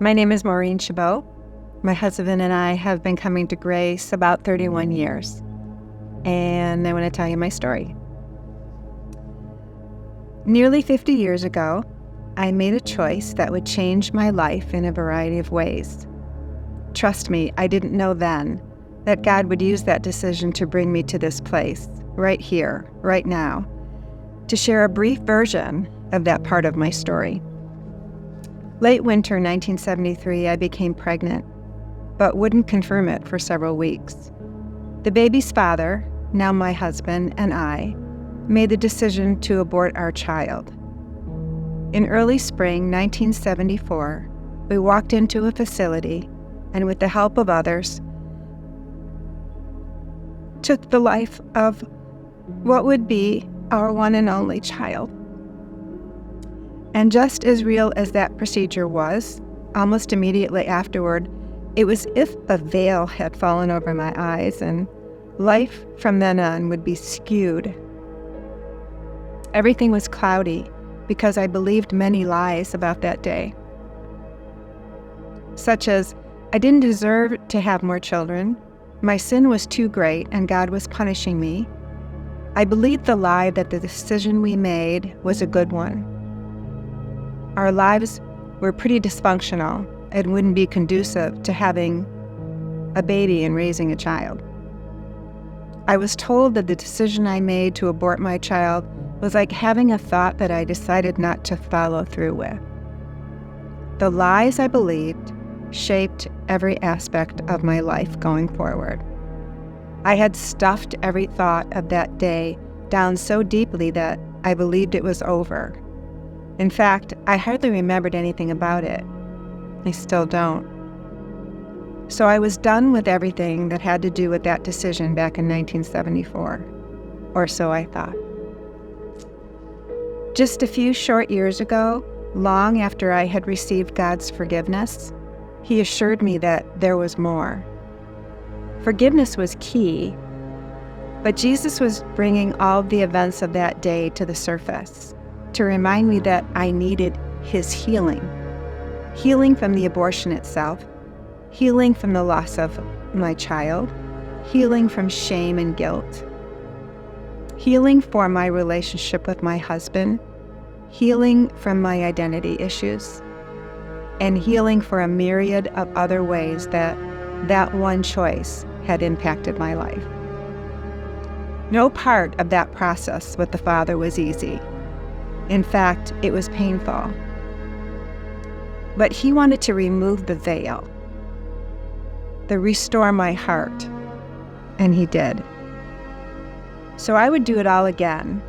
My name is Maureen Chabot. My husband and I have been coming to Grace about 31 years. And I want to tell you my story. Nearly 50 years ago, I made a choice that would change my life in a variety of ways. Trust me, I didn't know then that God would use that decision to bring me to this place, right here, right now, to share a brief version of that part of my story. Late winter 1973, I became pregnant, but wouldn't confirm it for several weeks. The baby's father, now my husband, and I made the decision to abort our child. In early spring 1974, we walked into a facility and, with the help of others, took the life of what would be our one and only child. And just as real as that procedure was, almost immediately afterward, it was as if a veil had fallen over my eyes and life from then on would be skewed. Everything was cloudy because I believed many lies about that day, such as I didn't deserve to have more children, my sin was too great and God was punishing me. I believed the lie that the decision we made was a good one. Our lives were pretty dysfunctional and wouldn't be conducive to having a baby and raising a child. I was told that the decision I made to abort my child was like having a thought that I decided not to follow through with. The lies I believed shaped every aspect of my life going forward. I had stuffed every thought of that day down so deeply that I believed it was over. In fact, I hardly remembered anything about it. I still don't. So I was done with everything that had to do with that decision back in 1974, or so I thought. Just a few short years ago, long after I had received God's forgiveness, He assured me that there was more. Forgiveness was key, but Jesus was bringing all the events of that day to the surface to remind me that I needed His healing. Healing from the abortion itself, healing from the loss of my child, healing from shame and guilt, healing for my relationship with my husband, healing from my identity issues, and healing for a myriad of other ways that one choice had impacted my life. No part of that process with the Father was easy. In fact, it was painful. But He wanted to remove the veil, to restore my heart, and He did. So I would do it all again,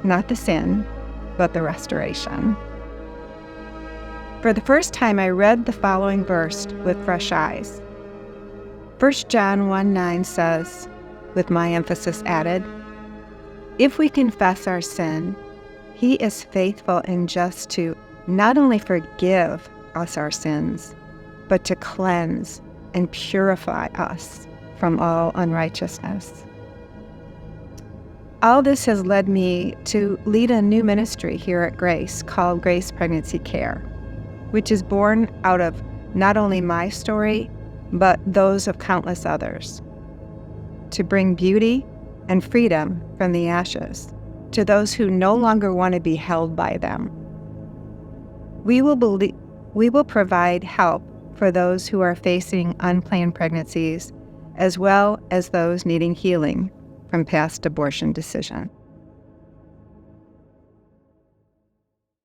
not the sin, but the restoration. For the first time, I read the following verse with fresh eyes. 1 John 1:9 says, with my emphasis added, "If we confess our sin, He is faithful and just to not only forgive us our sins, but to cleanse and purify us from all unrighteousness." All this has led me to lead a new ministry here at Grace called Grace Pregnancy Care, which is born out of not only my story, but those of countless others, to bring beauty and freedom from the ashes to those who no longer want to be held by them. We will provide help for those who are facing unplanned pregnancies, as well as those needing healing from past abortion decisions.